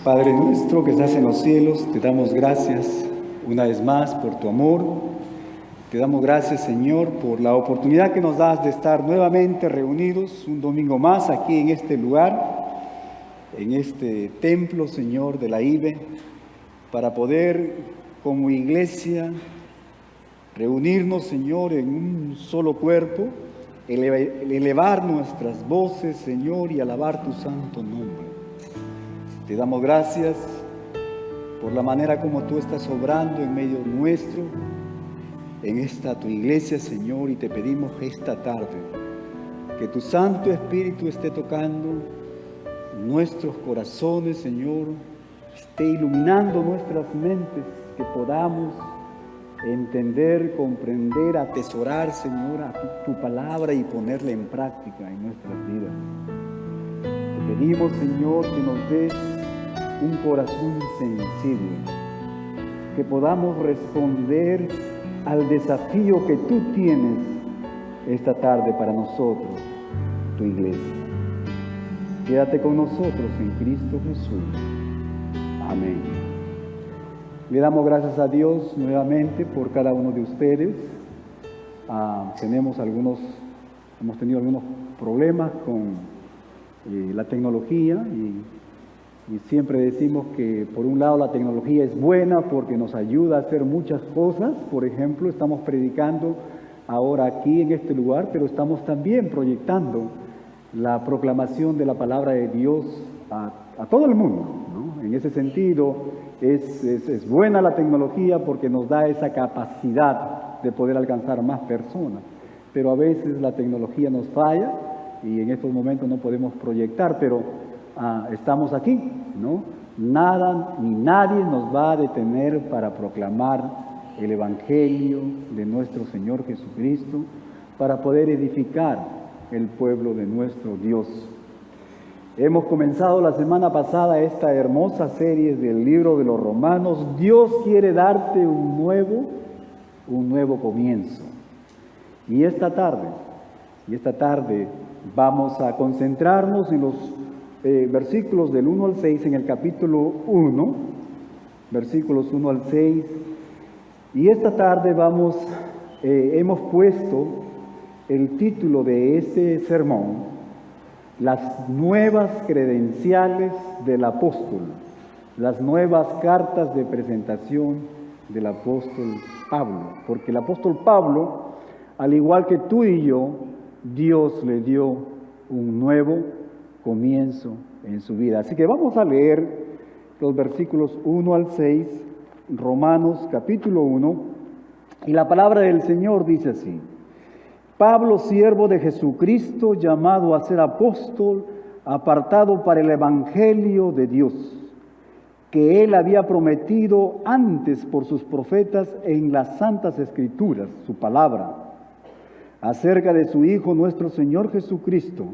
Padre nuestro que estás en los cielos, te damos gracias una vez más por tu amor. Te damos gracias, Señor, por la oportunidad que nos das de estar nuevamente reunidos un domingo más aquí en este lugar, en este templo, Señor, de la IBE, para poder, como iglesia, reunirnos, Señor, en un solo cuerpo, elevar nuestras voces, Señor, y alabar tu santo nombre. Te damos gracias por la manera como tú estás obrando en medio nuestro, en esta tu iglesia, Señor, y te pedimos esta tarde que tu Santo Espíritu esté tocando nuestros corazones, Señor, esté iluminando nuestras mentes, que podamos entender, comprender, atesorar, Señor, a tu palabra y ponerla en práctica en nuestras vidas. Te pedimos, Señor, que nos des un corazón sensible, que podamos responder al desafío que tú tienes esta tarde para nosotros, tu iglesia. Quédate con nosotros en Cristo Jesús. Amén. Le damos gracias a Dios nuevamente por cada uno de ustedes. Hemos tenido algunos problemas con la tecnología y siempre decimos que por un lado la tecnología es buena porque nos ayuda a hacer muchas cosas. Por ejemplo, estamos predicando ahora aquí en este lugar, pero estamos también proyectando la proclamación de la palabra de Dios a todo el mundo, ¿no? En ese sentido es buena la tecnología porque nos da esa capacidad de poder alcanzar más personas, pero a veces la tecnología nos falla y en estos momentos no podemos proyectar, pero estamos aquí, ¿no? Nada ni nadie nos va a detener para proclamar el Evangelio de nuestro Señor Jesucristo, para poder edificar el pueblo de nuestro Dios. Hemos comenzado la semana pasada esta hermosa serie del libro de los Romanos. Dios quiere darte un nuevo comienzo. Y esta tarde vamos a concentrarnos en los versículos del 1 al 6 en el capítulo 1, versículos 1 al 6. Y esta tarde hemos puesto el título de este sermón: las nuevas credenciales del apóstol, las nuevas cartas de presentación del apóstol Pablo. Porque el apóstol Pablo, al igual que tú y yo, Dios le dio un nuevo comienzo en su vida. Así que vamos a leer los versículos 1 al 6, Romanos capítulo 1, y la palabra del Señor dice así: Pablo, siervo de Jesucristo, llamado a ser apóstol, apartado para el evangelio de Dios, que él había prometido antes por sus profetas en las santas escrituras, su palabra, acerca de su Hijo nuestro Señor Jesucristo,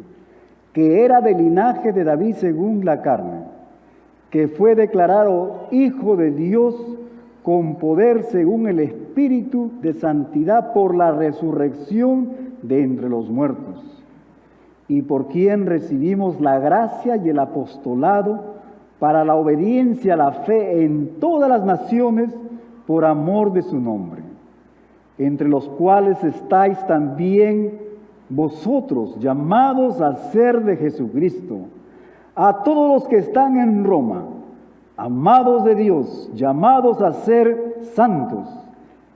que era del linaje de David según la carne, que fue declarado Hijo de Dios con poder según el Espíritu de santidad por la resurrección de entre los muertos, y por quien recibimos la gracia y el apostolado para la obediencia a la fe en todas las naciones por amor de su nombre, entre los cuales estáis también vosotros, llamados a ser de Jesucristo, a todos los que están en Roma, amados de Dios, llamados a ser santos,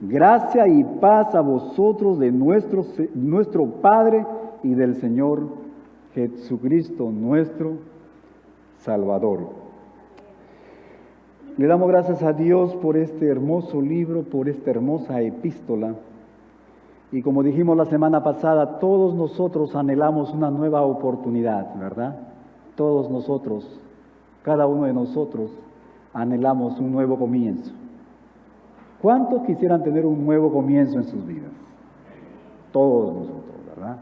gracia y paz a vosotros de nuestro Padre y del Señor Jesucristo, nuestro Salvador. Le damos gracias a Dios por este hermoso libro, por esta hermosa epístola. Y como dijimos la semana pasada, todos nosotros anhelamos una nueva oportunidad, ¿verdad? Todos nosotros, cada uno de nosotros, anhelamos un nuevo comienzo. ¿Cuántos quisieran tener un nuevo comienzo en sus vidas? Todos nosotros, ¿verdad?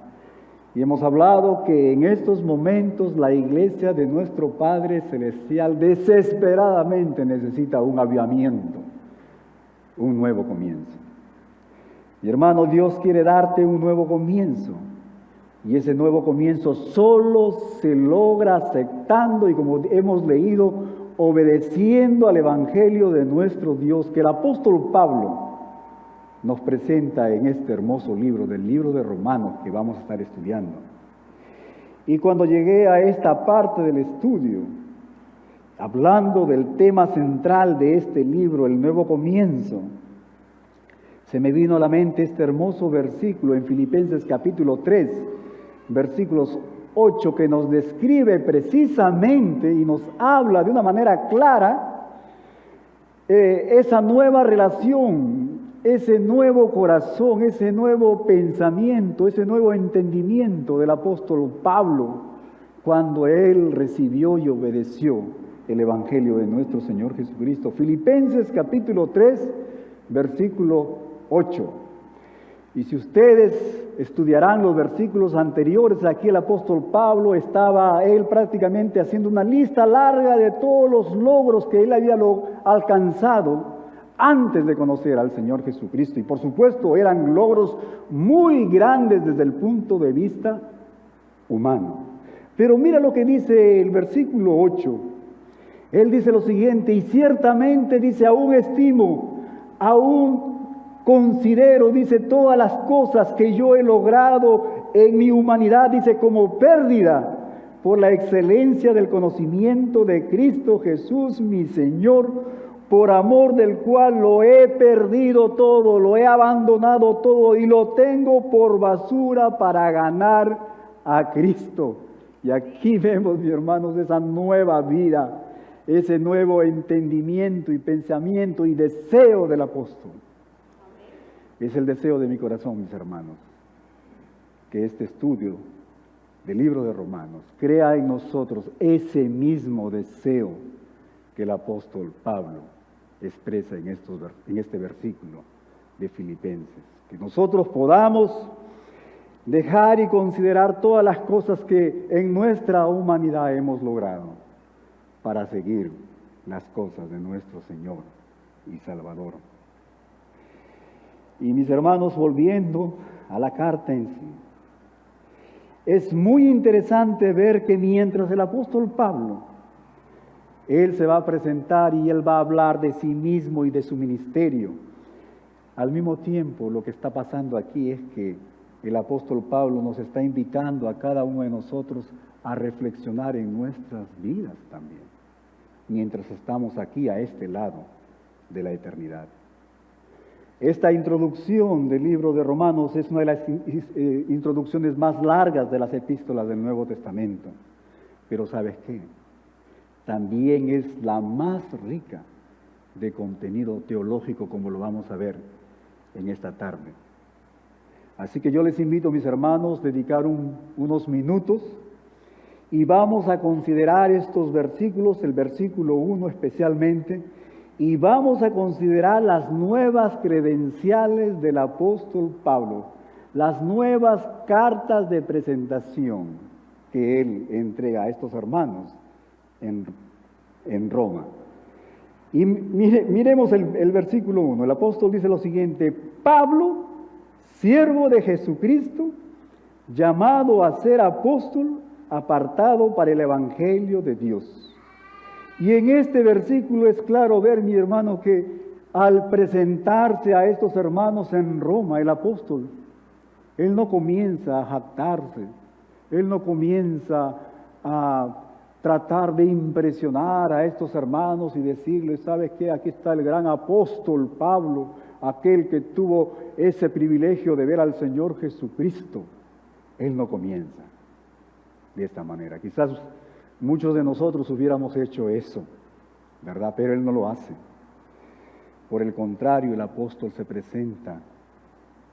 Y hemos hablado que en estos momentos la iglesia de nuestro Padre Celestial desesperadamente necesita un avivamiento, un nuevo comienzo. Y hermano, Dios quiere darte un nuevo comienzo. Y ese nuevo comienzo solo se logra aceptando y, como hemos leído, obedeciendo al Evangelio de nuestro Dios que el apóstol Pablo nos presenta en este hermoso libro, del libro de Romanos que vamos a estar estudiando. Y cuando llegué a esta parte del estudio, hablando del tema central de este libro, el nuevo comienzo, se me vino a la mente este hermoso versículo en Filipenses capítulo 3, versículos 8, que nos describe precisamente y nos habla de una manera clara esa nueva relación, ese nuevo corazón, ese nuevo pensamiento, ese nuevo entendimiento del apóstol Pablo cuando él recibió y obedeció el Evangelio de nuestro Señor Jesucristo. Filipenses capítulo 3, versículo 8. Y si ustedes estudiarán los versículos anteriores, aquí el apóstol Pablo estaba él prácticamente haciendo una lista larga de todos los logros que él había alcanzado antes de conocer al Señor Jesucristo. Y por supuesto eran logros muy grandes desde el punto de vista humano. Pero mira lo que dice el versículo 8. Él dice lo siguiente: y ciertamente dice, aún estimo, aún considero, dice, todas las cosas que yo he logrado en mi humanidad, dice, como pérdida por la excelencia del conocimiento de Cristo Jesús, mi Señor, por amor del cual lo he perdido todo, lo he abandonado todo y lo tengo por basura para ganar a Cristo. Y aquí vemos, mis hermanos, esa nueva vida, ese nuevo entendimiento y pensamiento y deseo del apóstol. Es el deseo de mi corazón, mis hermanos, que este estudio del libro de Romanos crea en nosotros ese mismo deseo que el apóstol Pablo expresa en este versículo de Filipenses. Que nosotros podamos dejar y considerar todas las cosas que en nuestra humanidad hemos logrado para seguir las cosas de nuestro Señor y Salvador. Y mis hermanos, volviendo a la carta en sí, es muy interesante ver que mientras el apóstol Pablo, él se va a presentar y él va a hablar de sí mismo y de su ministerio, al mismo tiempo lo que está pasando aquí es que el apóstol Pablo nos está invitando a cada uno de nosotros a reflexionar en nuestras vidas también, mientras estamos aquí a este lado de la eternidad. Esta introducción del libro de Romanos es una de las introducciones más largas de las epístolas del Nuevo Testamento. Pero ¿sabes qué? También es la más rica de contenido teológico, como lo vamos a ver en esta tarde. Así que yo les invito, mis hermanos, a dedicar unos minutos y vamos a considerar estos versículos, el versículo 1 especialmente, y vamos a considerar las nuevas credenciales del apóstol Pablo, las nuevas cartas de presentación que él entrega a estos hermanos en Roma. Y miremos el versículo 1. El apóstol dice lo siguiente: Pablo, siervo de Jesucristo, llamado a ser apóstol, apartado para el evangelio de Dios. Y en este versículo es claro ver, mi hermano, que al presentarse a estos hermanos en Roma, el apóstol, él no comienza a jactarse, él no comienza a tratar de impresionar a estos hermanos y decirles, ¿sabes qué? Aquí está el gran apóstol Pablo, aquel que tuvo ese privilegio de ver al Señor Jesucristo. Él no comienza de esta manera. Quizás muchos de nosotros hubiéramos hecho eso, ¿verdad? Pero él no lo hace. Por el contrario, el apóstol se presenta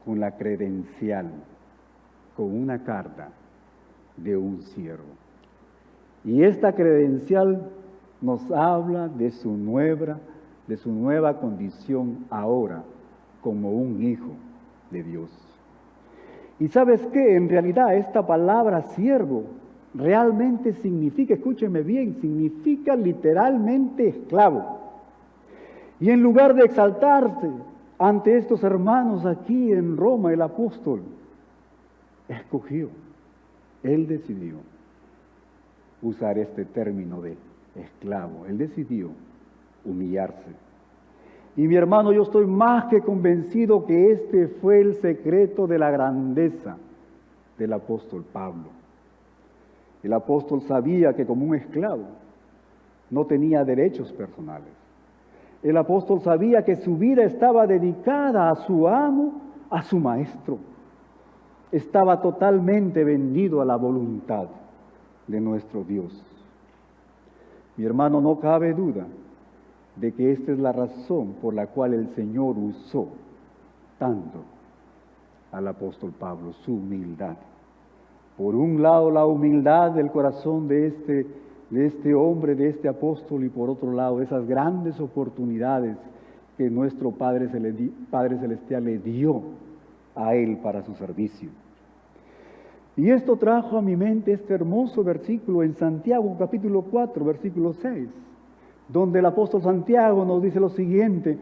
con la credencial, con una carta de un siervo. Y esta credencial nos habla de su nueva condición ahora como un hijo de Dios. Y ¿sabes qué? En realidad esta palabra siervo realmente significa, escúcheme bien, significa literalmente esclavo. Y en lugar de exaltarse ante estos hermanos aquí en Roma, el apóstol escogió, él decidió usar este término de esclavo. Él decidió humillarse. Y mi hermano, yo estoy más que convencido que este fue el secreto de la grandeza del apóstol Pablo. El apóstol sabía que como un esclavo no tenía derechos personales. El apóstol sabía que su vida estaba dedicada a su amo, a su maestro. Estaba totalmente vendido a la voluntad de nuestro Dios. Mi hermano, no cabe duda de que esta es la razón por la cual el Señor usó tanto al apóstol Pablo, su humildad. Por un lado, la humildad del corazón de este hombre, de este apóstol, y por otro lado, esas grandes oportunidades que nuestro Padre Celestial le dio a él para su servicio. Y esto trajo a mi mente este hermoso versículo en Santiago, capítulo 4, versículo 6, donde el apóstol Santiago nos dice lo siguiente,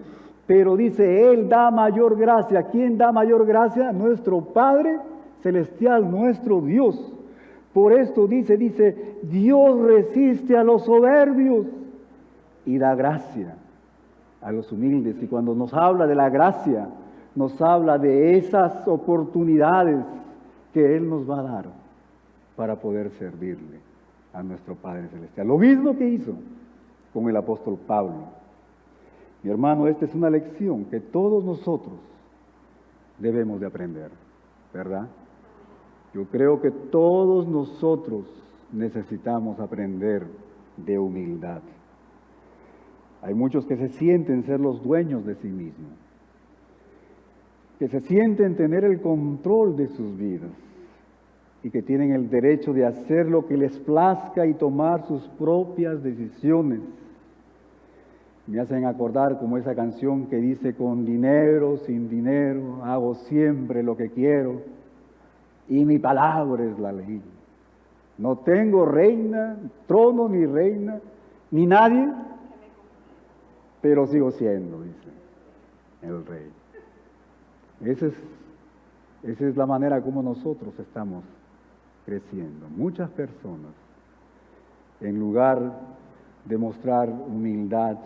pero dice, Él da mayor gracia. ¿Quién da mayor gracia? Nuestro Padre Celestial, nuestro Dios. Por esto dice, Dios resiste a los soberbios y da gracia a los humildes. Y cuando nos habla de la gracia, nos habla de esas oportunidades que Él nos va a dar para poder servirle a nuestro Padre Celestial. Lo mismo que hizo con el apóstol Pablo. Mi hermano, esta es una lección que todos nosotros debemos de aprender, ¿verdad? Yo creo que todos nosotros necesitamos aprender de humildad. Hay muchos que se sienten ser los dueños de sí mismos, que se sienten tener el control de sus vidas y que tienen el derecho de hacer lo que les plazca y tomar sus propias decisiones. Me hacen acordar como esa canción que dice, con dinero, sin dinero, hago siempre lo que quiero y mi palabra es la ley. No tengo reina, trono ni reina, ni nadie, pero sigo siendo, dice el rey. Esa es la manera como nosotros estamos creciendo. Muchas personas, en lugar de mostrar humildad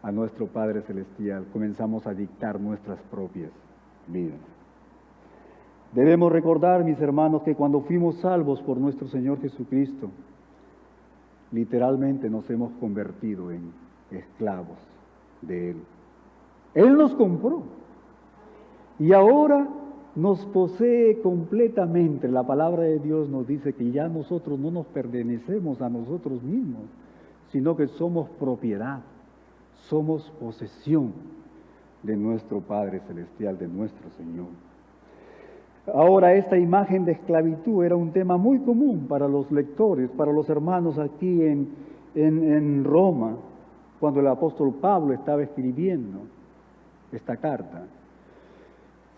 a nuestro Padre Celestial, comenzamos a dictar nuestras propias vidas. Debemos recordar, mis hermanos, que cuando fuimos salvos por nuestro Señor Jesucristo, literalmente nos hemos convertido en esclavos de Él. Él nos compró y ahora nos posee completamente. La palabra de Dios nos dice que ya nosotros no nos pertenecemos a nosotros mismos, sino que somos propiedad, somos posesión de nuestro Padre Celestial, de nuestro Señor. Ahora, esta imagen de esclavitud era un tema muy común para los lectores, para los hermanos aquí en Roma, cuando el apóstol Pablo estaba escribiendo esta carta.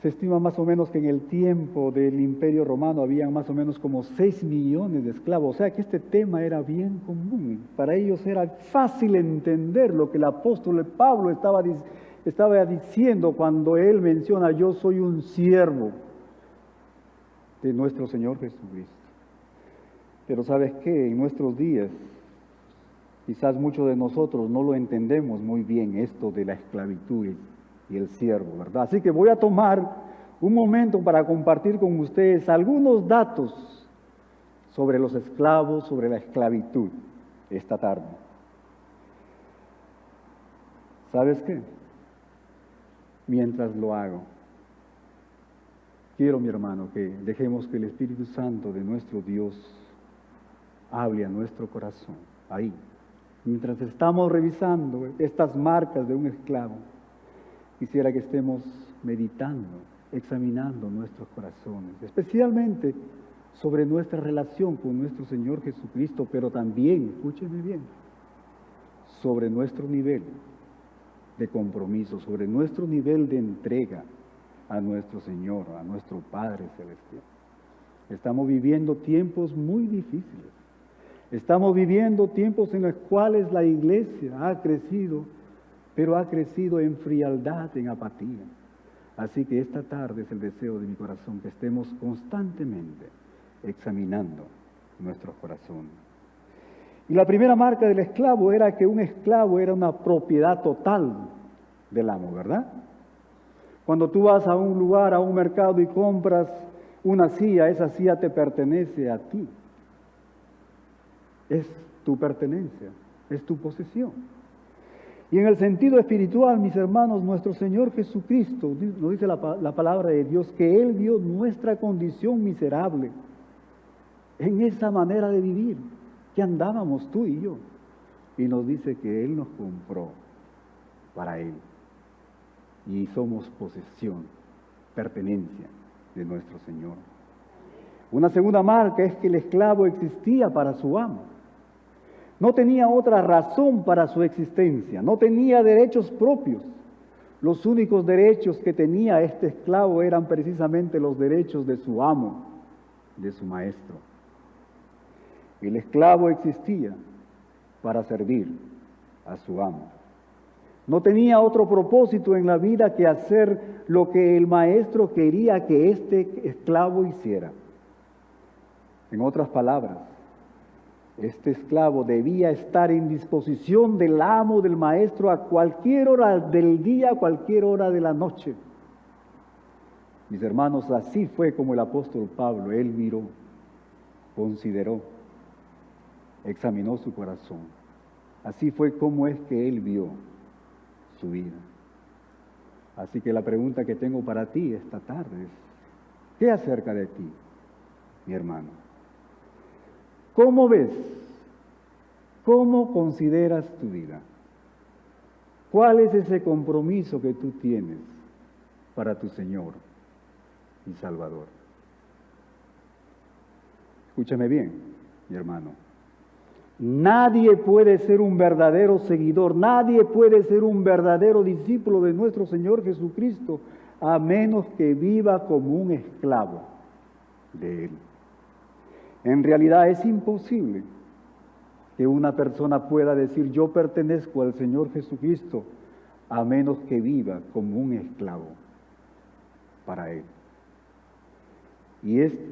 Se estima más o menos que en el tiempo del Imperio Romano había más o menos como 6 millones de esclavos, o sea que este tema era bien común. Para ellos era fácil entender lo que el apóstol Pablo estaba diciendo cuando él menciona, yo soy un siervo de nuestro Señor Jesucristo. Pero ¿sabes qué? En nuestros días, quizás muchos de nosotros no lo entendemos muy bien, esto de la esclavitud y el siervo, ¿verdad? Así que voy a tomar un momento para compartir con ustedes algunos datos sobre los esclavos, sobre la esclavitud esta tarde. ¿Sabes qué? Mientras lo hago, quiero, mi hermano, que dejemos que el Espíritu Santo de nuestro Dios hable a nuestro corazón, ahí. Mientras estamos revisando estas marcas de un esclavo, quisiera que estemos meditando, examinando nuestros corazones, especialmente sobre nuestra relación con nuestro Señor Jesucristo, pero también, escúcheme bien, sobre nuestro nivel de compromiso, sobre nuestro nivel de entrega a nuestro Señor, a nuestro Padre Celestial. Estamos viviendo tiempos muy difíciles. Estamos viviendo tiempos en los cuales la iglesia ha crecido, pero ha crecido en frialdad, en apatía. Así que esta tarde es el deseo de mi corazón que estemos constantemente examinando nuestros corazones. Y la primera marca del esclavo era que un esclavo era una propiedad total del amo, ¿verdad? Cuando tú vas a un lugar, a un mercado y compras una silla, esa silla te pertenece a ti. Es tu pertenencia, es tu posesión. Y en el sentido espiritual, mis hermanos, nuestro Señor Jesucristo, nos dice la palabra de Dios, que Él vio nuestra condición miserable en esa manera de vivir que andábamos tú y yo. Y nos dice que Él nos compró para Él. Y somos posesión, pertenencia de nuestro Señor. Una segunda marca es que el esclavo existía para su amo. No tenía otra razón para su existencia, no tenía derechos propios. Los únicos derechos que tenía este esclavo eran precisamente los derechos de su amo, de su maestro. El esclavo existía para servir a su amo. No tenía otro propósito en la vida que hacer lo que el maestro quería que este esclavo hiciera. En otras palabras, este esclavo debía estar en disposición del amo, del maestro, a cualquier hora del día, a cualquier hora de la noche. Mis hermanos, así fue como el apóstol Pablo, él miró, consideró, examinó su corazón. Así fue como es que él vio su vida. Así que la pregunta que tengo para ti esta tarde es, ¿qué acerca de ti, mi hermano? ¿Cómo ves? ¿Cómo consideras tu vida? ¿Cuál es ese compromiso que tú tienes para tu Señor y Salvador? Escúchame bien, mi hermano. Nadie puede ser un verdadero seguidor, nadie puede ser un verdadero discípulo de nuestro Señor Jesucristo a menos que viva como un esclavo de Él. En realidad es imposible que una persona pueda decir yo pertenezco al Señor Jesucristo a menos que viva como un esclavo para Él. Y este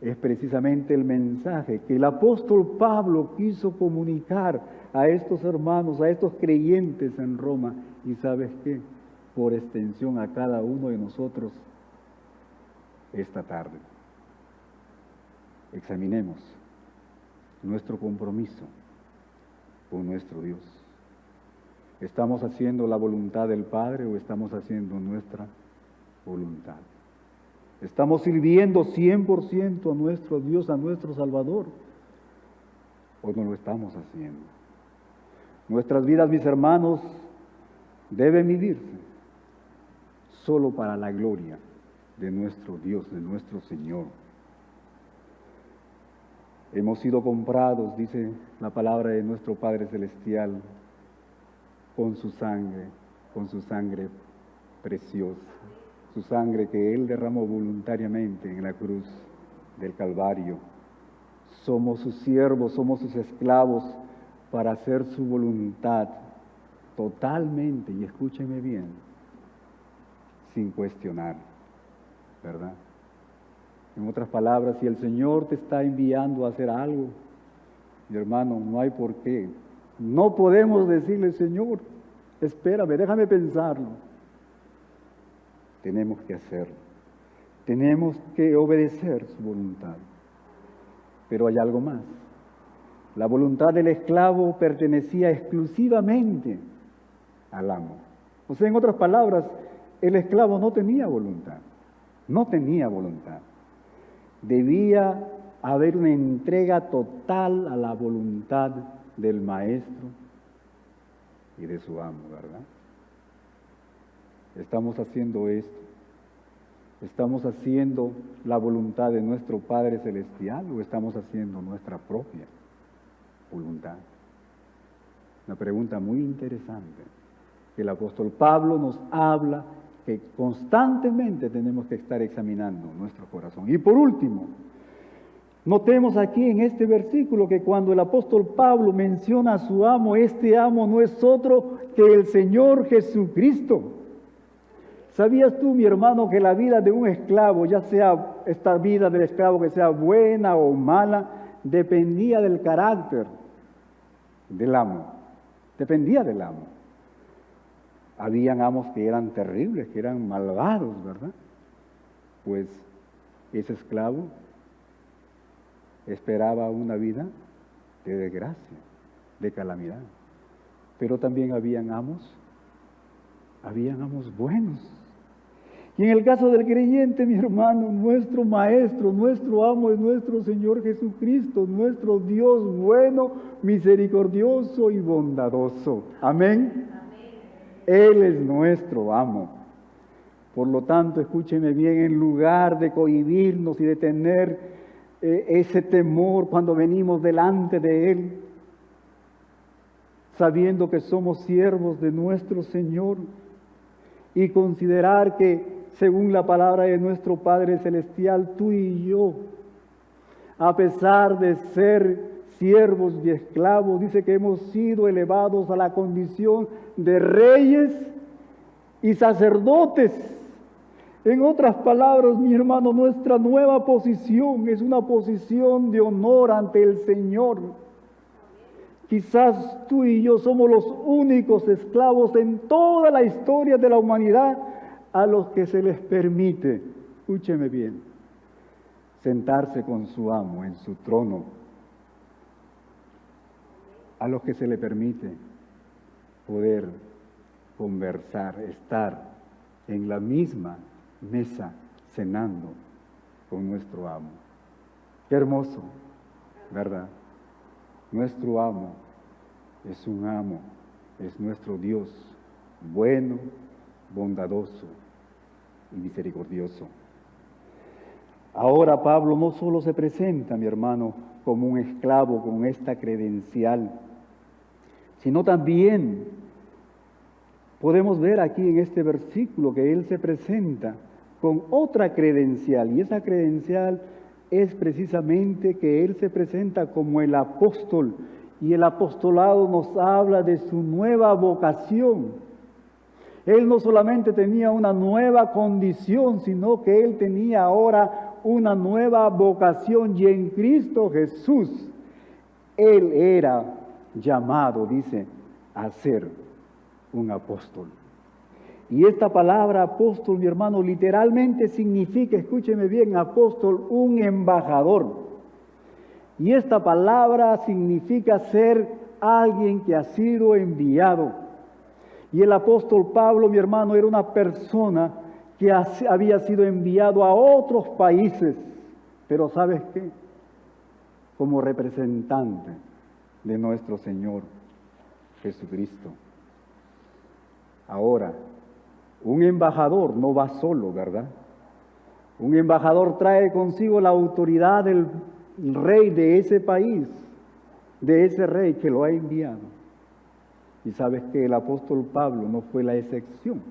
es precisamente el mensaje que el apóstol Pablo quiso comunicar a estos hermanos, a estos creyentes en Roma. Y ¿sabes qué? Por extensión a cada uno de nosotros esta tarde. Examinemos nuestro compromiso con nuestro Dios. ¿Estamos haciendo la voluntad del Padre o estamos haciendo nuestra voluntad? ¿Estamos sirviendo 100% a nuestro Dios, a nuestro Salvador? ¿O no lo estamos haciendo? Nuestras vidas, mis hermanos, deben vivirse solo para la gloria de nuestro Dios, de nuestro Señor. Hemos sido comprados, dice la palabra de nuestro Padre Celestial, con su sangre preciosa, su sangre que Él derramó voluntariamente en la cruz del Calvario. Somos sus siervos, somos sus esclavos para hacer su voluntad totalmente, y escúchenme bien, sin cuestionar, ¿verdad? En otras palabras, si el Señor te está enviando a hacer algo, mi hermano, no hay por qué. No podemos decirle, Señor, espérame, déjame pensarlo. Tenemos que hacerlo. Tenemos que obedecer su voluntad. Pero hay algo más. La voluntad del esclavo pertenecía exclusivamente al amo. O sea, en otras palabras, el esclavo no tenía voluntad. No tenía voluntad. Debía haber una entrega total a la voluntad del maestro y de su amo, ¿verdad? Estamos haciendo esto. ¿Estamos haciendo la voluntad de nuestro Padre Celestial o estamos haciendo nuestra propia voluntad? Una pregunta muy interesante. El apóstol Pablo nos habla que constantemente tenemos que estar examinando nuestro corazón. Y por último, notemos aquí en este versículo que cuando el apóstol Pablo menciona a su amo, este amo no es otro que el Señor Jesucristo. ¿Sabías tú, mi hermano, que la vida de un esclavo, ya sea esta vida del esclavo que sea buena o mala, dependía del carácter del amo, dependía del amo. Habían amos que eran terribles, que eran malvados, ¿verdad? Pues ese esclavo esperaba una vida de desgracia, de calamidad. Pero también habían amos buenos. Y en el caso del creyente, mi hermano, nuestro maestro, nuestro amo es nuestro Señor Jesucristo, nuestro Dios bueno, misericordioso y bondadoso. Amén. Él es nuestro amo. Por lo tanto, escúcheme bien, en lugar de cohibirnos y de tener ese temor cuando venimos delante de Él, sabiendo que somos siervos de nuestro Señor, y considerar que, según la palabra de nuestro Padre Celestial, tú y yo, a pesar de ser siervos y esclavos, dice que hemos sido elevados a la condición de reyes y sacerdotes. En otras palabras, mi hermano, nuestra nueva posición es una posición de honor ante el Señor. Quizás tú y yo somos los únicos esclavos en toda la historia de la humanidad a los que se les permite, escúcheme bien, sentarse con su amo en su trono, a los que se le permite poder conversar, estar en la misma mesa cenando con nuestro amo. Qué hermoso, ¿verdad? Nuestro amo es un amo, es nuestro Dios, bueno, bondadoso y misericordioso. Ahora Pablo no solo se presenta, mi hermano, como un esclavo con esta credencial, sino también podemos ver aquí en este versículo que él se presenta con otra credencial, y esa credencial es precisamente que él se presenta como el apóstol, y el apostolado nos habla de su nueva vocación. Él no solamente tenía una nueva condición, sino que él tenía ahora una nueva vocación, y en Cristo Jesús él era llamado, dice, a ser un apóstol. Y esta palabra apóstol, mi hermano, literalmente significa, escúcheme bien, apóstol, un embajador. Y esta palabra significa ser alguien que ha sido enviado. Y el apóstol Pablo, mi hermano, era una persona que había sido enviado a otros países. Pero ¿sabes qué? Como representante de nuestro Señor Jesucristo. Ahora, un embajador no va solo, ¿verdad? Un embajador trae consigo la autoridad del rey de ese país, de ese rey que lo ha enviado. Y sabes que el apóstol Pablo no fue la excepción.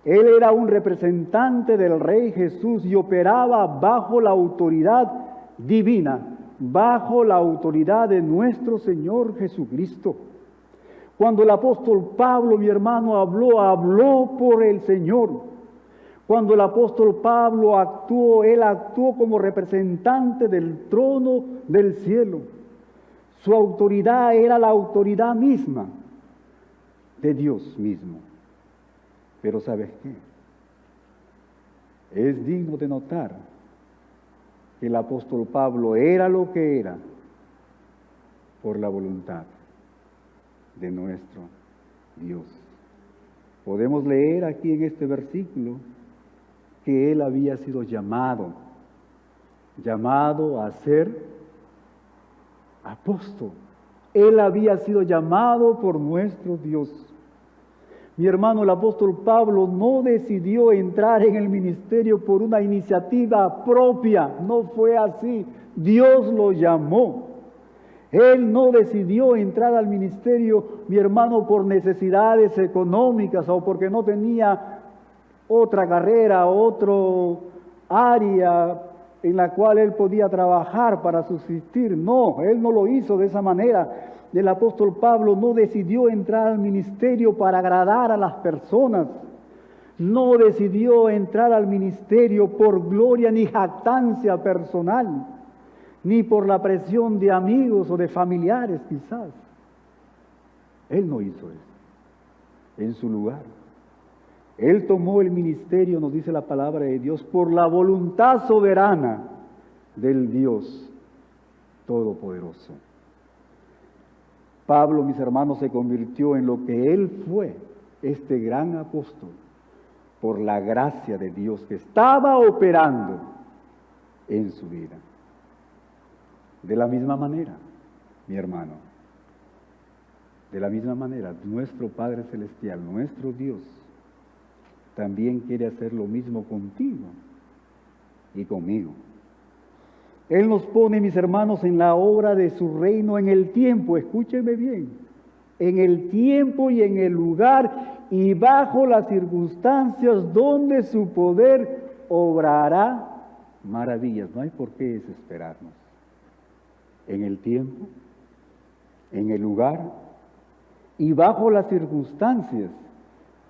Él era un representante del Rey Jesús y operaba bajo la autoridad divina, bajo la autoridad de nuestro Señor Jesucristo. Cuando el apóstol Pablo, mi hermano, habló por el Señor. Cuando el apóstol Pablo él actuó como representante del trono del cielo. Su autoridad era la autoridad misma de Dios mismo. Pero ¿sabes qué? Es digno de notar que el apóstol Pablo era lo que era por la voluntad de nuestro Dios. Podemos leer aquí en este versículo que él había sido llamado a ser apóstol. Él había sido llamado por nuestro Dios. Mi hermano, el apóstol Pablo no decidió entrar en el ministerio por una iniciativa propia, no fue así. Dios lo llamó. Él no decidió entrar al ministerio, mi hermano, por necesidades económicas o porque no tenía otra carrera, otra área en la cual él podía trabajar para subsistir. No, él no lo hizo de esa manera. El apóstol Pablo no decidió entrar al ministerio para agradar a las personas. No decidió entrar al ministerio por gloria ni jactancia personal, ni por la presión de amigos o de familiares quizás. Él no hizo eso. En su lugar, Él tomó el ministerio, nos dice la palabra de Dios, por la voluntad soberana del Dios Todopoderoso. Pablo, mis hermanos, se convirtió en lo que él fue, este gran apóstol, por la gracia de Dios que estaba operando en su vida. De la misma manera, mi hermano, de la misma manera, nuestro Padre Celestial, nuestro Dios, también quiere hacer lo mismo contigo y conmigo. Él nos pone, mis hermanos, en la obra de su reino en el tiempo, escúcheme bien, en el tiempo y en el lugar y bajo las circunstancias donde su poder obrará maravillas. No hay por qué desesperarnos. En el tiempo, en el lugar y bajo las circunstancias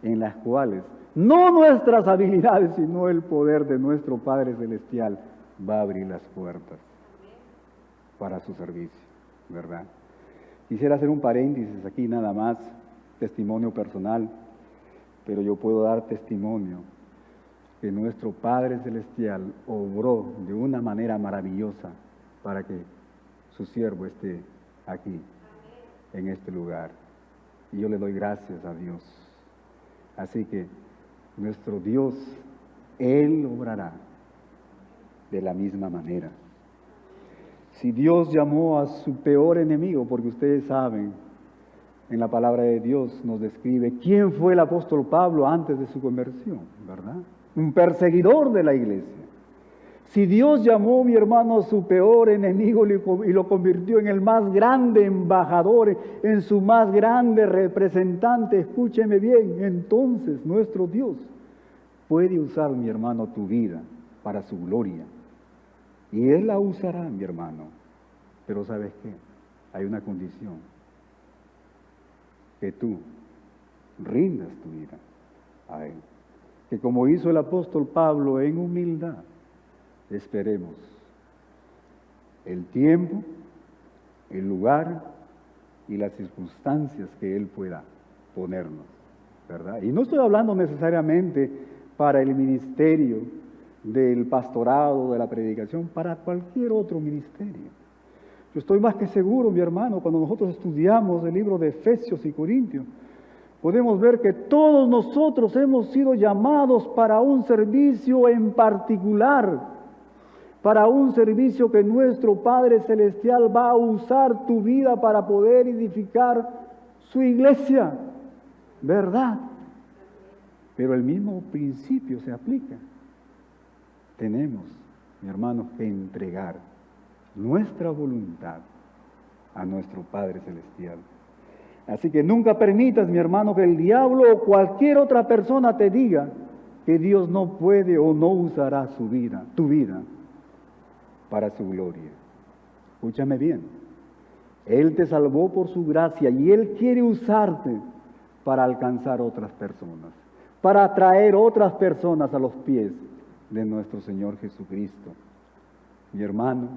en las cuales no nuestras habilidades, sino el poder de nuestro Padre Celestial va a abrir las puertas para su servicio, ¿verdad? Quisiera hacer un paréntesis aquí nada más, testimonio personal, pero yo puedo dar testimonio que nuestro Padre Celestial obró de una manera maravillosa para que su siervo esté aquí, en este lugar. Y yo le doy gracias a Dios. Así que nuestro Dios, Él obrará de la misma manera. Si Dios llamó a su peor enemigo, porque ustedes saben, en la palabra de Dios nos describe quién fue el apóstol Pablo antes de su conversión, ¿verdad? Un perseguidor de la iglesia. Si Dios llamó, mi hermano, a su peor enemigo y lo convirtió en el más grande embajador, en su más grande representante, escúcheme bien, entonces nuestro Dios puede usar, mi hermano, tu vida para su gloria. Y Él la usará, mi hermano. Pero ¿sabes qué? Hay una condición. Que tú rindas tu vida a Él. Que como hizo el apóstol Pablo en humildad, esperemos el tiempo, el lugar y las circunstancias que Él pueda ponernos, ¿verdad? Y no estoy hablando necesariamente para el ministerio del pastorado, de la predicación, para cualquier otro ministerio. Yo estoy más que seguro, mi hermano, cuando nosotros estudiamos el libro de Efesios y Corintios, podemos ver que todos nosotros hemos sido llamados para un servicio en particular, para un servicio que nuestro Padre Celestial va a usar tu vida para poder edificar su iglesia, ¿verdad? Pero el mismo principio se aplica. Tenemos, mi hermano, que entregar nuestra voluntad a nuestro Padre Celestial. Así que nunca permitas, mi hermano, que el diablo o cualquier otra persona te diga que Dios no puede o no usará tu vida, para su gloria. Escúchame bien. Él te salvó por su gracia y Él quiere usarte para alcanzar otras personas, para atraer otras personas a los pies de nuestro Señor Jesucristo. Mi hermano,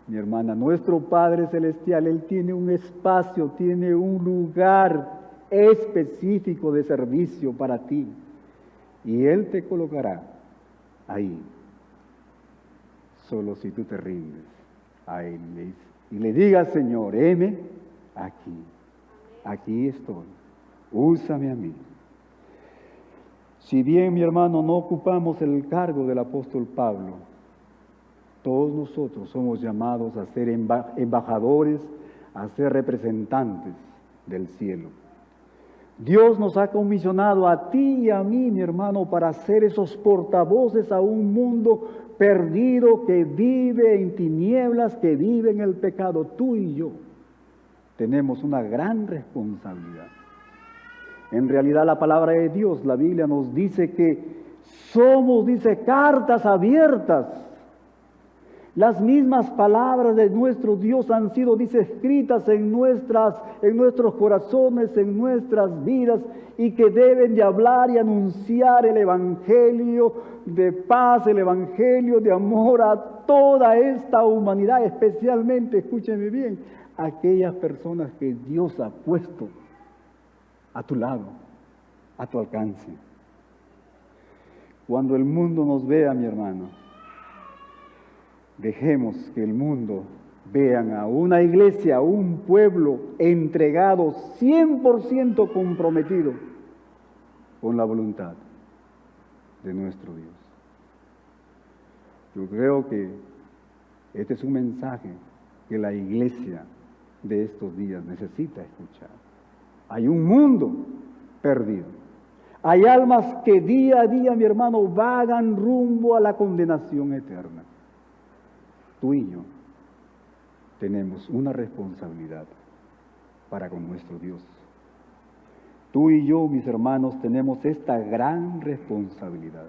mi hermana, nuestro Padre Celestial, Él tiene un espacio, tiene un lugar específico de servicio para ti. Y Él te colocará ahí, solo si tú te rindes a Él y le digas, Señor, heme aquí estoy, úsame a mí. Si bien, mi hermano, no ocupamos el cargo del apóstol Pablo, todos nosotros somos llamados a ser embajadores, a ser representantes del cielo. Dios nos ha comisionado a ti y a mí, mi hermano, para ser esos portavoces a un mundo perdido que vive en tinieblas, que vive en el pecado. Tú y yo tenemos una gran responsabilidad. En realidad la palabra de Dios, la Biblia nos dice que somos, dice, cartas abiertas. Las mismas palabras de nuestro Dios han sido, dice, escritas en nuestros corazones, en nuestras vidas, y que deben de hablar y anunciar el evangelio de paz, el evangelio de amor a toda esta humanidad, especialmente, escúcheme bien, aquellas personas que Dios ha puesto a tu lado, a tu alcance. Cuando el mundo nos vea, mi hermano, dejemos que el mundo vean a una iglesia, a un pueblo entregado, 100% comprometido con la voluntad de nuestro Dios. Yo creo que este es un mensaje que la iglesia de estos días necesita escuchar. Hay un mundo perdido. Hay almas que día a día, mi hermano, vagan rumbo a la condenación eterna. Tú y yo tenemos una responsabilidad para con nuestro Dios. Tú y yo, mis hermanos, tenemos esta gran responsabilidad.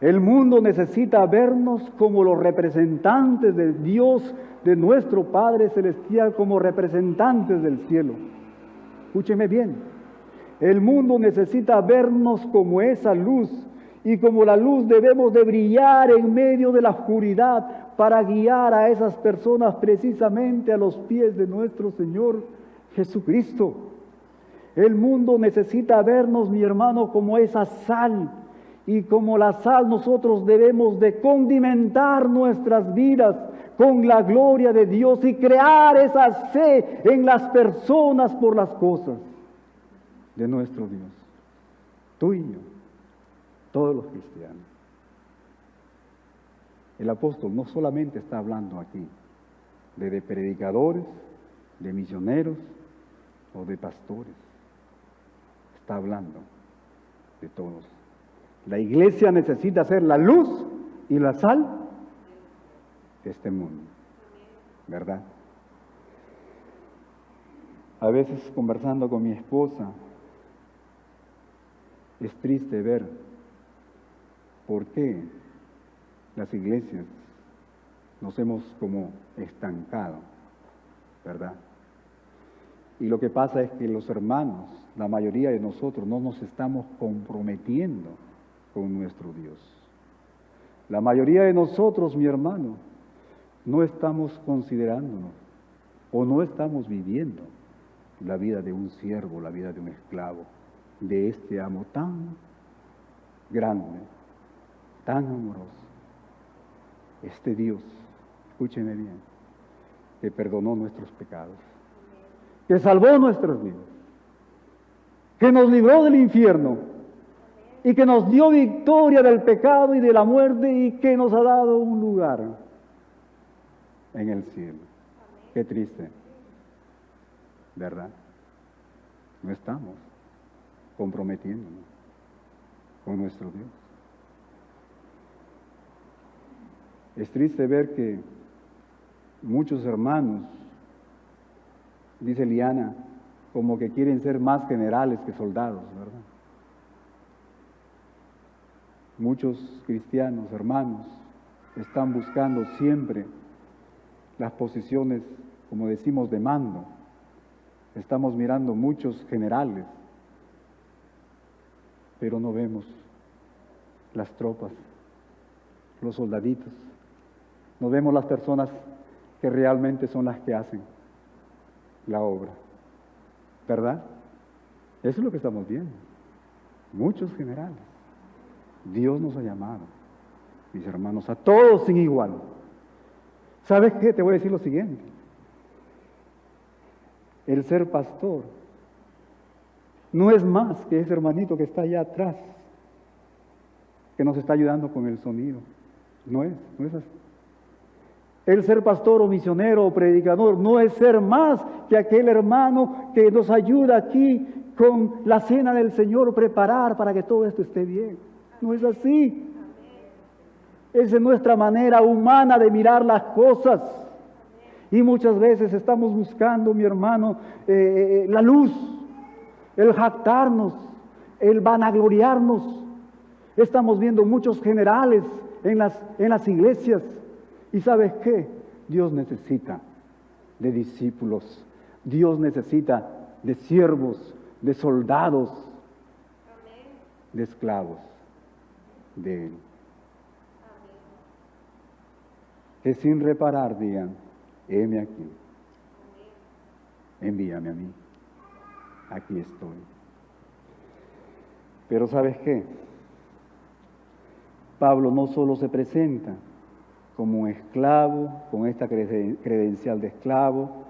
El mundo necesita vernos como los representantes de Dios, de nuestro Padre Celestial, como representantes del cielo. Escúcheme bien. El mundo necesita vernos como esa luz, y como la luz debemos de brillar en medio de la oscuridad para guiar a esas personas precisamente a los pies de nuestro Señor Jesucristo. El mundo necesita vernos, mi hermano, como esa sal, y como la sal nosotros debemos de condimentar nuestras vidas con la gloria de Dios y crear esa sed en las personas por las cosas de nuestro Dios. Tú y yo, todos los cristianos. El apóstol no solamente está hablando aquí de predicadores, de misioneros o de pastores. Está hablando de todos. La iglesia necesita ser la luz y la sal de este mundo, ¿verdad? A veces conversando con mi esposa, es triste ver por qué las iglesias nos hemos como estancado, ¿verdad? Y lo que pasa es que los hermanos, la mayoría de nosotros, no nos estamos comprometiendo con nuestro Dios. La mayoría de nosotros, mi hermano, no estamos considerándonos o no estamos viviendo la vida de un siervo, la vida de un esclavo, de este amo tan grande, tan amoroso. Este Dios, escúcheme bien, que perdonó nuestros pecados, que salvó nuestras vidas, que nos libró del infierno y que nos dio victoria del pecado y de la muerte y que nos ha dado un lugar en el cielo. Qué triste, ¿verdad? No estamos comprometiéndonos con nuestro Dios. Es triste ver que muchos hermanos, dice Liana, como que quieren ser más generales que soldados, ¿verdad? Muchos cristianos, hermanos, están buscando siempre las posiciones, como decimos, de mando. Estamos mirando muchos generales, pero no vemos las tropas, los soldaditos. No vemos las personas que realmente son las que hacen la obra, ¿verdad? Eso es lo que estamos viendo. Muchos generales. Dios nos ha llamado, mis hermanos, a todos sin igual. ¿Sabes qué? Te voy a decir lo siguiente. El ser pastor no es más que ese hermanito que está allá atrás, que nos está ayudando con el sonido. No es así. El ser pastor o misionero o predicador no es ser más que aquel hermano que nos ayuda aquí con la cena del Señor, preparar para que todo esto esté bien. No es así. Esa es nuestra manera humana de mirar las cosas. Y muchas veces estamos buscando, mi hermano, la luz, el jactarnos, el vanagloriarnos. Estamos viendo muchos generales en las iglesias. ¿Y sabes qué? Dios necesita de discípulos. Dios necesita de siervos, de soldados, de esclavos de Él. Que sin reparar digan, heme aquí, envíame a mí, aquí estoy. Pero ¿sabes qué? Pablo no solo se presenta como un esclavo, con esta credencial de esclavo,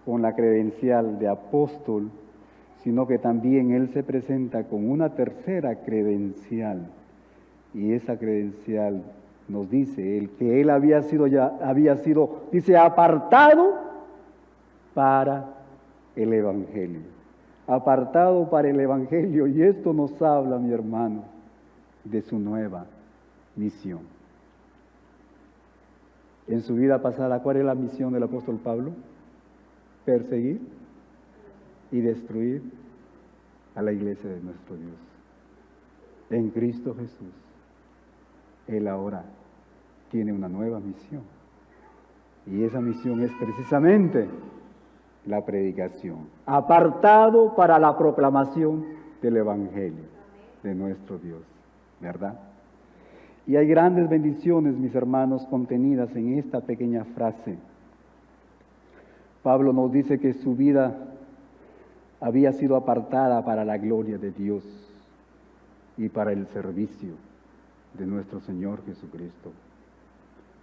con la credencial de apóstol, sino que también él se presenta con una tercera credencial. Y esa credencial nos dice él que él había sido, dice, apartado para el Evangelio. Apartado para el Evangelio. Y esto nos habla, mi hermano, de su nueva misión. En su vida pasada, ¿cuál es la misión del apóstol Pablo? Perseguir y destruir a la iglesia de nuestro Dios. En Cristo Jesús, él ahora tiene una nueva misión. Y esa misión es precisamente la predicación, apartado para la proclamación del Evangelio de nuestro Dios, ¿verdad? Y hay grandes bendiciones, mis hermanos, contenidas en esta pequeña frase. Pablo nos dice que su vida había sido apartada para la gloria de Dios y para el servicio de nuestro Señor Jesucristo.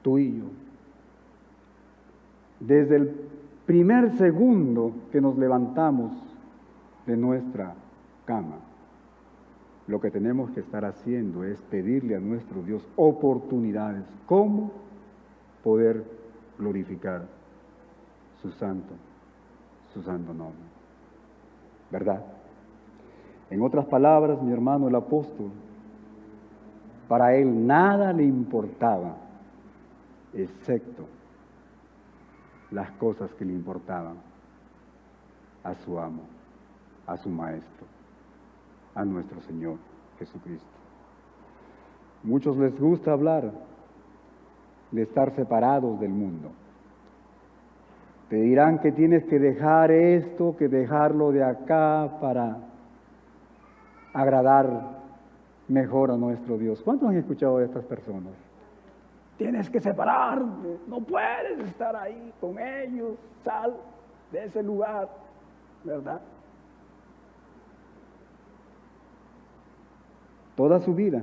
Tú y yo, desde el primer segundo que nos levantamos de nuestra cama, lo que tenemos que estar haciendo es pedirle a nuestro Dios oportunidades, cómo poder glorificar su santo nombre, ¿verdad? En otras palabras, mi hermano el apóstol, para él nada le importaba, excepto las cosas que le importaban a su amo, a su maestro, a nuestro Señor Jesucristo. Muchos les gusta hablar de estar separados del mundo. Te dirán que tienes que dejar esto, que dejarlo de acá para agradar mejor a nuestro Dios. ¿Cuántos han escuchado de estas personas? Tienes que separarte, no puedes estar ahí con ellos, sal de ese lugar, ¿verdad? Toda su vida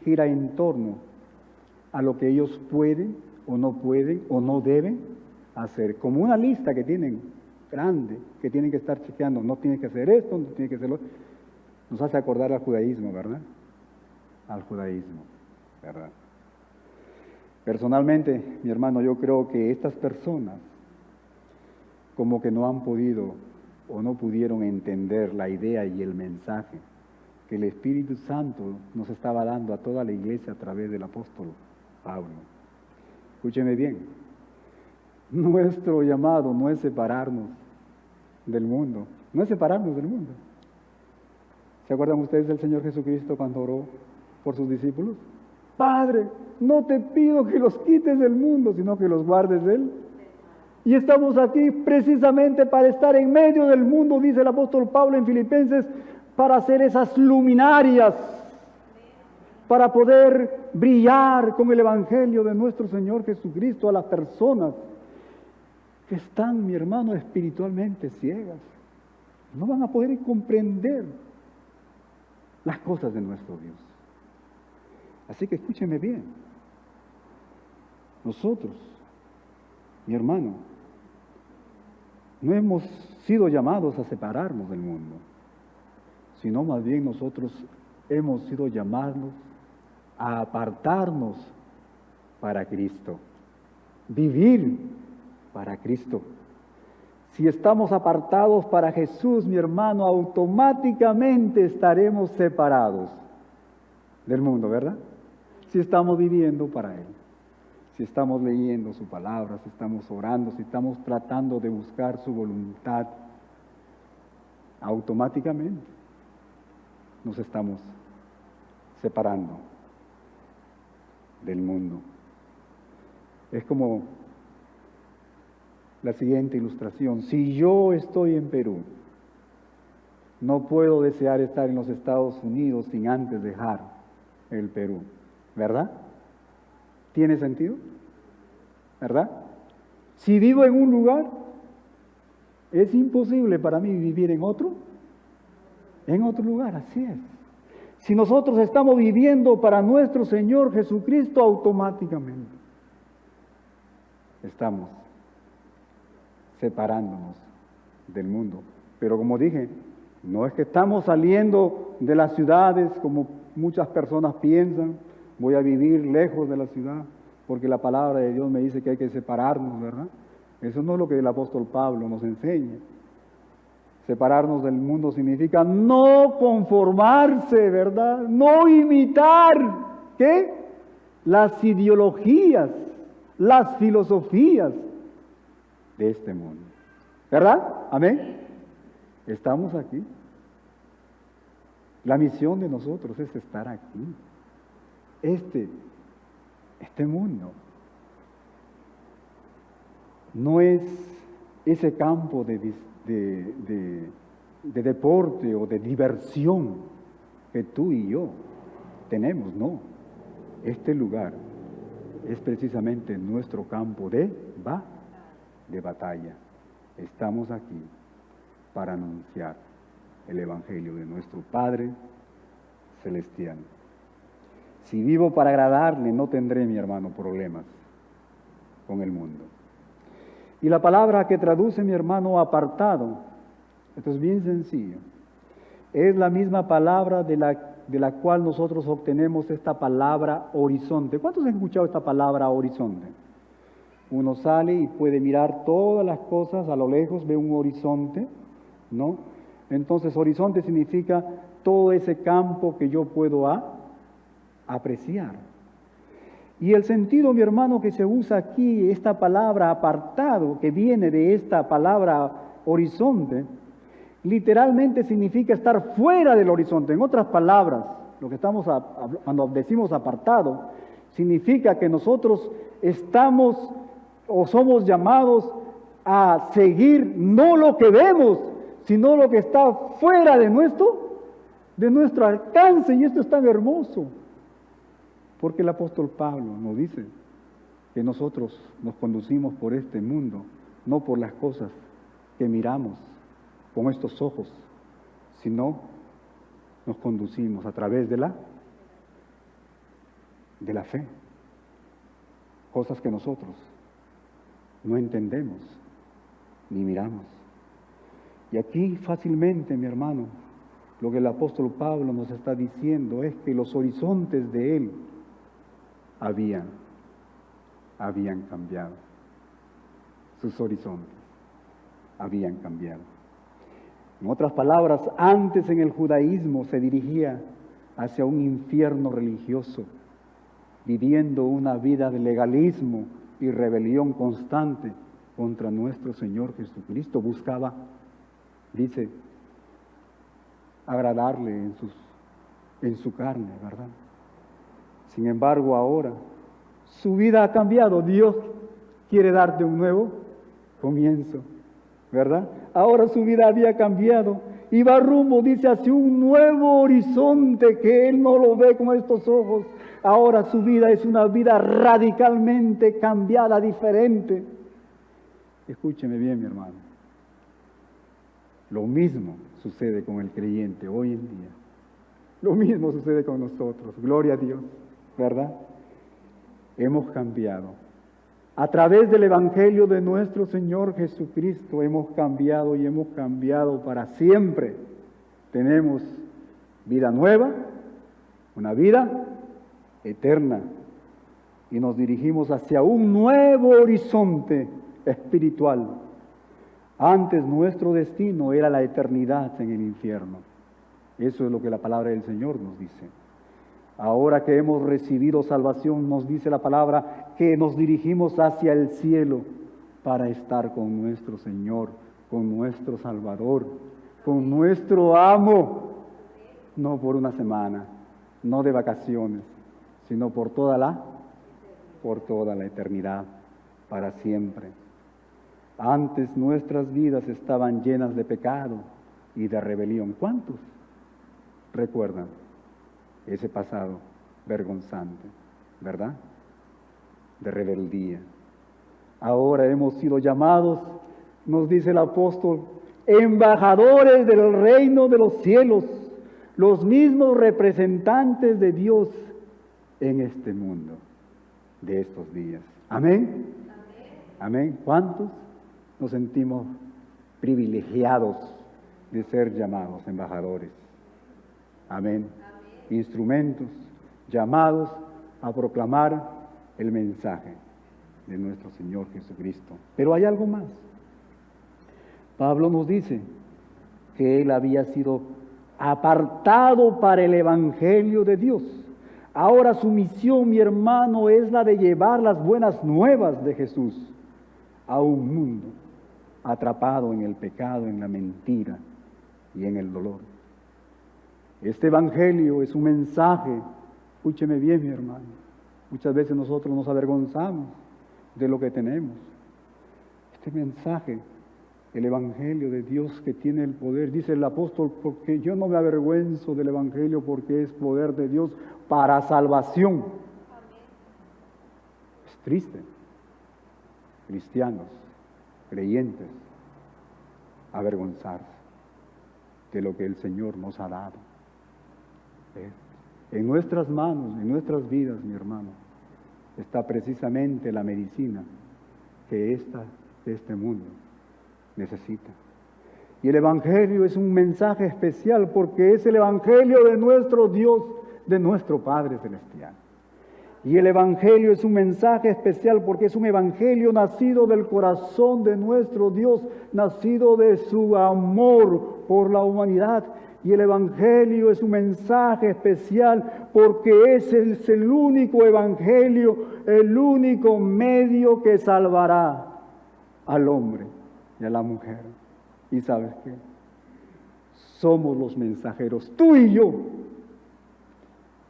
gira en torno a lo que ellos pueden o no deben hacer, como una lista que tienen grande, que tienen que estar chequeando, no tienes que hacer esto, no tienes que hacerlo. Nos hace acordar al judaísmo, ¿verdad? Al judaísmo, ¿verdad? Personalmente, mi hermano, yo creo que estas personas como que no han podido o no pudieron entender la idea y el mensaje que el Espíritu Santo nos estaba dando a toda la iglesia a través del apóstol Pablo. Escúcheme bien, nuestro llamado no es separarnos del mundo, no es separarnos del mundo. ¿Se acuerdan ustedes del Señor Jesucristo cuando oró por sus discípulos? Padre, no te pido que los quites del mundo, sino que los guardes de él. Y estamos aquí precisamente para estar en medio del mundo, dice el apóstol Pablo en Filipenses, para hacer esas luminarias, para poder brillar con el Evangelio de nuestro Señor Jesucristo a las personas que están, mi hermano, espiritualmente ciegas. No van a poder comprender las cosas de nuestro Dios. Así que escúcheme bien. Nosotros, mi hermano, no hemos sido llamados a separarnos del mundo, sino más bien nosotros hemos sido llamados a apartarnos para Cristo, vivir para Cristo. Si estamos apartados para Jesús, mi hermano, automáticamente estaremos separados del mundo, ¿verdad? Si estamos viviendo para Él, si estamos leyendo su palabra, si estamos orando, si estamos tratando de buscar su voluntad, automáticamente nos estamos separando del mundo. Es como la siguiente ilustración. Si yo estoy en Perú, no puedo desear estar en los Estados Unidos sin antes dejar el Perú, ¿verdad? ¿Tiene sentido? ¿Verdad? Si vivo en un lugar, ¿es imposible para mí vivir en otro? En otro lugar, así es. Si nosotros estamos viviendo para nuestro Señor Jesucristo, automáticamente estamos separándonos del mundo. Pero como dije, no es que estamos saliendo de las ciudades como muchas personas piensan, voy a vivir lejos de la ciudad, porque la palabra de Dios me dice que hay que separarnos, ¿verdad? Eso no es lo que el apóstol Pablo nos enseña. Separarnos del mundo significa no conformarse, ¿verdad? No imitar, ¿qué? Las ideologías, las filosofías de este mundo. ¿Verdad? Amén. Estamos aquí. La misión de nosotros es estar aquí. Este mundo no es ese campo de deporte o de diversión que tú y yo tenemos, no. Este lugar es precisamente nuestro campo de batalla. Estamos aquí para anunciar el Evangelio de nuestro Padre Celestial. Si vivo para agradarle, no tendré, mi hermano, problemas con el mundo. Y la palabra que traduce, mi hermano, apartado, esto es bien sencillo, es la misma palabra de la cual nosotros obtenemos esta palabra horizonte. ¿Cuántos han escuchado esta palabra horizonte? Uno sale y puede mirar todas las cosas a lo lejos, ve un horizonte, ¿no? Entonces, horizonte significa todo ese campo que yo puedo apreciar. Y el sentido, mi hermano, que se usa aquí, esta palabra apartado, que viene de esta palabra horizonte, literalmente significa estar fuera del horizonte. En otras palabras, lo que cuando decimos apartado, significa que nosotros estamos o somos llamados a seguir no lo que vemos, sino lo que está fuera de nuestro alcance. Y esto es tan hermoso, porque el apóstol Pablo nos dice que nosotros nos conducimos por este mundo, no por las cosas que miramos con estos ojos, sino nos conducimos a través de la fe, cosas que nosotros no entendemos ni miramos. Y aquí fácilmente, mi hermano, lo que el apóstol Pablo nos está diciendo es que los horizontes de él habían cambiado. Sus horizontes habían cambiado. En otras palabras, antes en el judaísmo se dirigía hacia un infierno religioso, viviendo una vida de legalismo y rebelión constante contra nuestro Señor Jesucristo. Buscaba, dice, agradarle en su carne, ¿verdad? Sin embargo, ahora su vida ha cambiado. Dios quiere darte un nuevo comienzo, ¿verdad? Ahora su vida había cambiado y va rumbo, dice, hacia un nuevo horizonte que él no lo ve con estos ojos. Ahora su vida es una vida radicalmente cambiada, diferente. Escúcheme bien, mi hermano. Lo mismo sucede con el creyente hoy en día. Lo mismo sucede con nosotros. Gloria a Dios, ¿verdad? Hemos cambiado. A través del Evangelio de nuestro Señor Jesucristo hemos cambiado y hemos cambiado para siempre. Tenemos vida nueva, una vida eterna, y nos dirigimos hacia un nuevo horizonte espiritual. Antes nuestro destino era la eternidad en el infierno. Eso es lo que la palabra del Señor nos dice. Ahora que hemos recibido salvación, nos dice la palabra que nos dirigimos hacia el cielo para estar con nuestro Señor, con nuestro Salvador, con nuestro amo, no por una semana, no de vacaciones, sino por toda la eternidad, para siempre. Antes nuestras vidas estaban llenas de pecado y de rebelión. ¿Cuántos recuerdan ese pasado vergonzante, verdad? De rebeldía. Ahora hemos sido llamados, nos dice el apóstol, embajadores del reino de los cielos, los mismos representantes de Dios en este mundo de estos días. Amén. Amén. ¿Cuántos nos sentimos privilegiados de ser llamados embajadores? Amén. Instrumentos llamados a proclamar el mensaje de nuestro Señor Jesucristo. Pero hay algo más. Pablo nos dice que él había sido apartado para el Evangelio de Dios. Ahora su misión, mi hermano, es la de llevar las buenas nuevas de Jesús a un mundo atrapado en el pecado, en la mentira y en el dolor. Este Evangelio es un mensaje, escúcheme bien, mi hermano. Muchas veces nosotros nos avergonzamos de lo que tenemos. Este mensaje, el Evangelio de Dios que tiene el poder, dice el apóstol, porque yo no me avergüenzo del Evangelio porque es poder de Dios para salvación. Es triste. Cristianos, creyentes, avergonzarse de lo que el Señor nos ha dado. En nuestras manos, en nuestras vidas, mi hermano, está precisamente la medicina que este mundo necesita. Y el Evangelio es un mensaje especial porque es el Evangelio de nuestro Dios, de nuestro Padre Celestial. Y el Evangelio es un mensaje especial porque es un Evangelio nacido del corazón de nuestro Dios, nacido de su amor por la humanidad. Y el Evangelio es un mensaje especial porque ese es el único Evangelio, el único medio que salvará al hombre y a la mujer. ¿Y sabes qué? Somos los mensajeros, tú y yo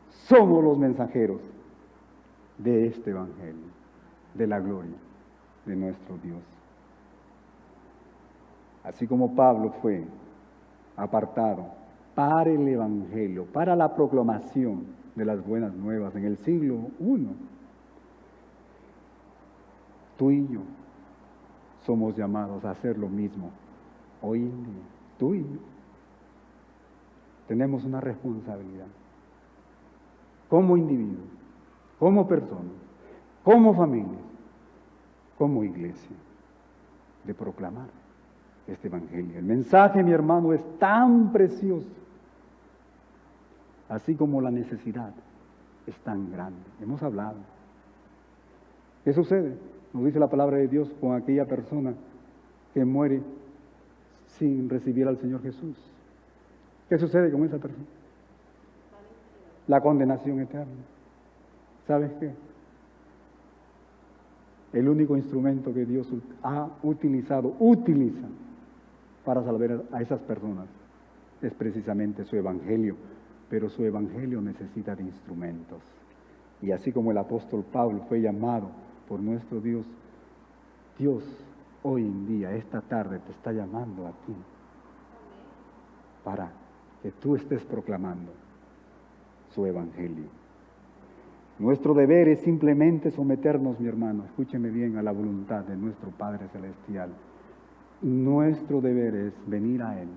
somos los mensajeros de este Evangelio, de la gloria de nuestro Dios. Así como Pablo fue apartado para el Evangelio, para la proclamación de las buenas nuevas en el siglo I, tú y yo somos llamados a hacer lo mismo hoy en día. Tú y yo tenemos una responsabilidad como individuos, como personas, como familias, como iglesia, de proclamar este Evangelio. El mensaje, mi hermano, es tan precioso, así como la necesidad es tan grande. Hemos hablado. ¿Qué sucede? Nos dice la palabra de Dios con aquella persona que muere sin recibir al Señor Jesús. ¿Qué sucede con esa persona? La condenación eterna. ¿Sabes qué? El único instrumento que Dios utiliza para salvar a esas personas es precisamente su Evangelio, pero su Evangelio necesita de instrumentos. Y así como el apóstol Pablo fue llamado por nuestro Dios, Dios hoy en día, esta tarde, te está llamando a ti para que tú estés proclamando su Evangelio. Nuestro deber es simplemente someternos, mi hermano, escúcheme bien, a la voluntad de nuestro Padre Celestial. Nuestro deber es venir a Él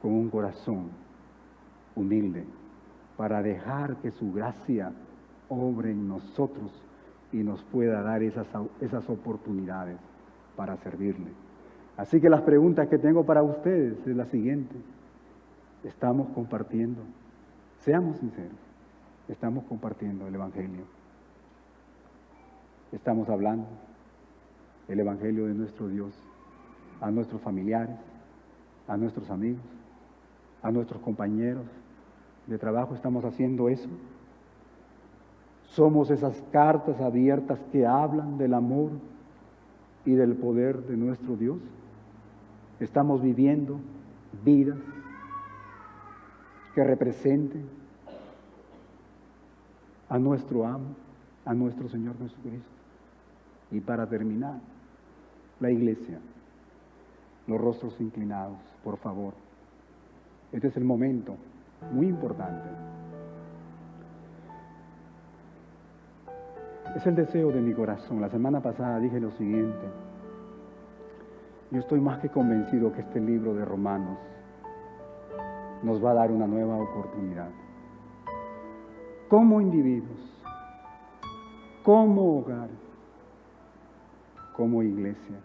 con un corazón humilde para dejar que su gracia obre en nosotros y nos pueda dar esas oportunidades para servirle. Así que las preguntas que tengo para ustedes es la siguiente. ¿Estamos compartiendo? Seamos sinceros. ¿Estamos compartiendo el Evangelio? ¿Estamos hablando el Evangelio de nuestro Dios a nuestros familiares, a nuestros amigos, a nuestros compañeros de trabajo? ¿Estamos haciendo eso? ¿Somos esas cartas abiertas que hablan del amor y del poder de nuestro Dios? ¿Estamos viviendo vidas que representen a nuestro amo, a nuestro Señor Jesucristo? Y para terminar, la iglesia, los rostros inclinados, por favor. Este es el momento muy importante. Es el deseo de mi corazón. La semana pasada dije lo siguiente. Yo estoy más que convencido que este libro de Romanos nos va a dar una nueva oportunidad. Como individuos, como hogar, como iglesia,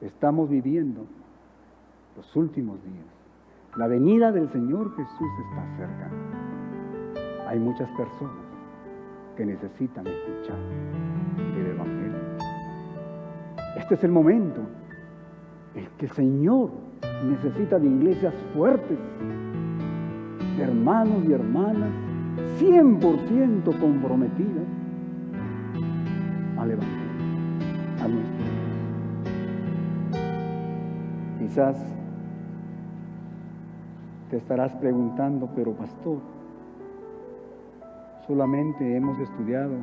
estamos viviendo los últimos días. La venida del Señor Jesús está cerca. Hay muchas personas que necesitan escuchar el Evangelio. Este es el momento en que el Señor necesita de iglesias fuertes, de hermanos y hermanas 100% comprometidas al Evangelio, a nuestro Dios. Quizás te estarás preguntando, pero pastor, solamente hemos estudiado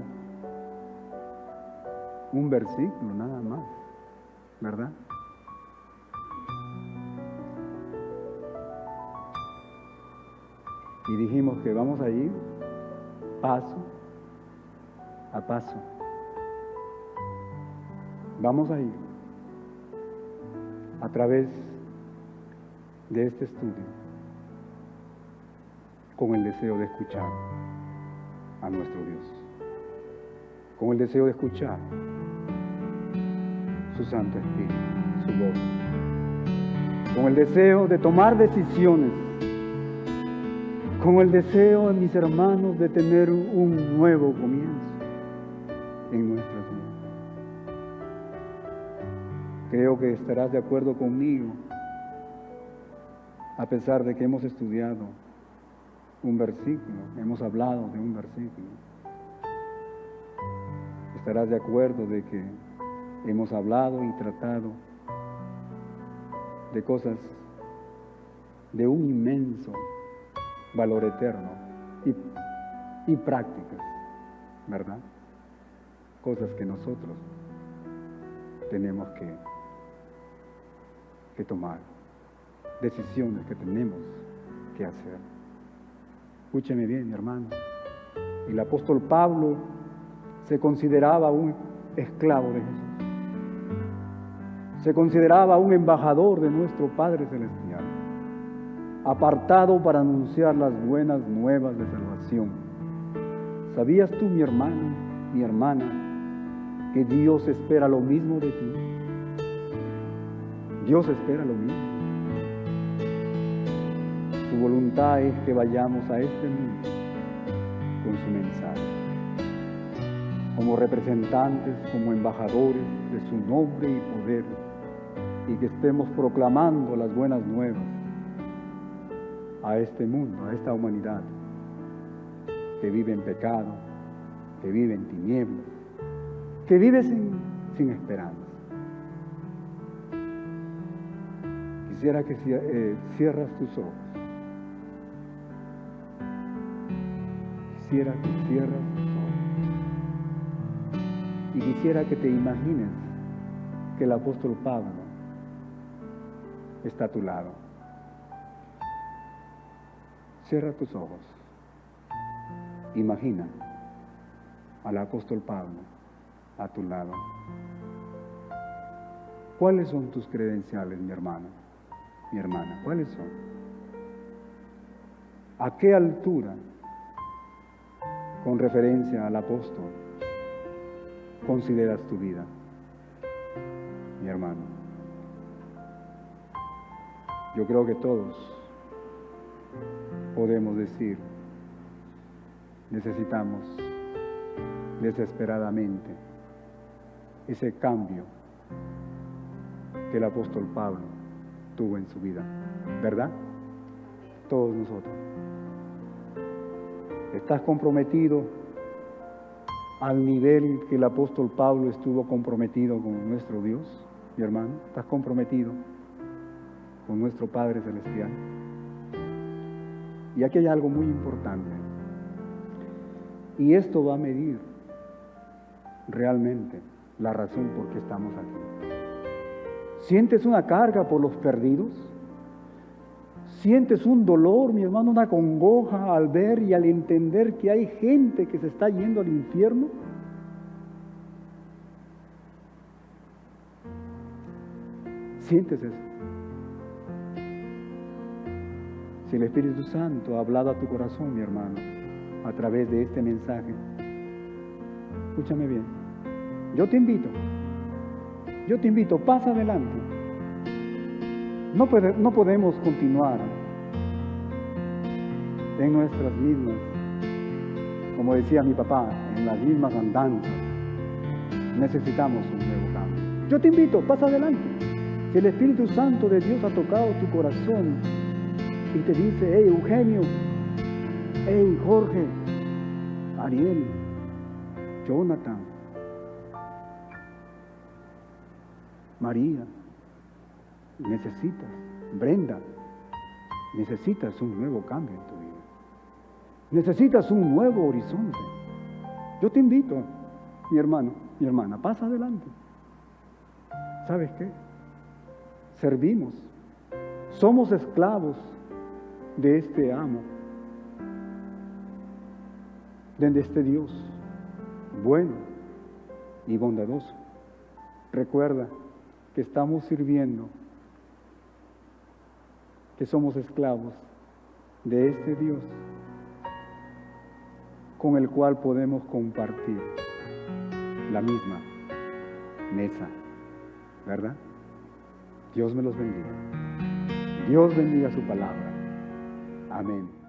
un versículo nada más, ¿verdad? Y dijimos que vamos a ir paso a paso. Vamos a ir a través de este estudio con el deseo de escuchar a nuestro Dios, con el deseo de escuchar su Santo Espíritu, su voz, con el deseo de tomar decisiones, con el deseo, mis hermanos, de tener un nuevo comienzo en nuestras vidas. Creo que estarás de acuerdo conmigo, a pesar de que hemos estudiado un versículo, hemos hablado de un versículo. Estarás de acuerdo de que hemos hablado y tratado de cosas de un inmenso valor eterno y prácticas, ¿verdad? Cosas que nosotros tenemos que tomar, decisiones que tenemos que hacer. Escúcheme bien, mi hermano. El apóstol Pablo se consideraba un esclavo de Jesús. Se consideraba un embajador de nuestro Padre Celestial, apartado para anunciar las buenas nuevas de salvación. ¿Sabías tú, mi hermano, mi hermana, que Dios espera lo mismo de ti? Dios espera lo mismo. Su voluntad es que vayamos a este mundo con su mensaje, como representantes, como embajadores de su nombre y poder, y que estemos proclamando las buenas nuevas a este mundo, a esta humanidad que vive en pecado, que vive en tinieblas, que vive sin esperanza. Quisiera que cierras tus ojos. Quisiera que cierras tus ojos. Y quisiera que te imagines que el apóstol Pablo está a tu lado. Cierra tus ojos. Imagina al apóstol Pablo a tu lado. ¿Cuáles son tus credenciales, mi hermano, mi hermana? ¿Cuáles son? ¿A qué altura, con referencia al apóstol, consideras tu vida, mi hermano? Yo creo que todos podemos decir, necesitamos desesperadamente ese cambio que el apóstol Pablo tuvo en su vida, ¿verdad? Todos nosotros. ¿Estás comprometido al nivel que el apóstol Pablo estuvo comprometido con nuestro Dios, mi hermano? ¿Estás comprometido con nuestro Padre Celestial? Y aquí hay algo muy importante. Y esto va a medir realmente la razón por qué estamos aquí. ¿Sientes una carga por los perdidos? ¿Sientes un dolor, mi hermano, una congoja al ver y al entender que hay gente que se está yendo al infierno? ¿Sientes eso? Si el Espíritu Santo ha hablado a tu corazón, mi hermano, a través de este mensaje, escúchame bien, yo te invito, pasa adelante. No podemos continuar en nuestras mismas, como decía mi papá, en las mismas andanzas. Necesitamos un nuevo cambio. Yo te invito, pasa adelante. Si el Espíritu Santo de Dios ha tocado tu corazón y te dice, hey Eugenio, hey Jorge, Ariel, Jonathan, María, Brenda, necesitas un nuevo cambio en tu vida. Necesitas un nuevo horizonte. Yo te invito, mi hermano, mi hermana, pasa adelante. ¿Sabes qué? Servimos. Somos esclavos de este amo, de este Dios bueno y bondadoso. Recuerda que estamos sirviendo, que somos esclavos de este Dios con el cual podemos compartir la misma mesa, ¿verdad? Dios me los bendiga. Dios bendiga su palabra. Amén.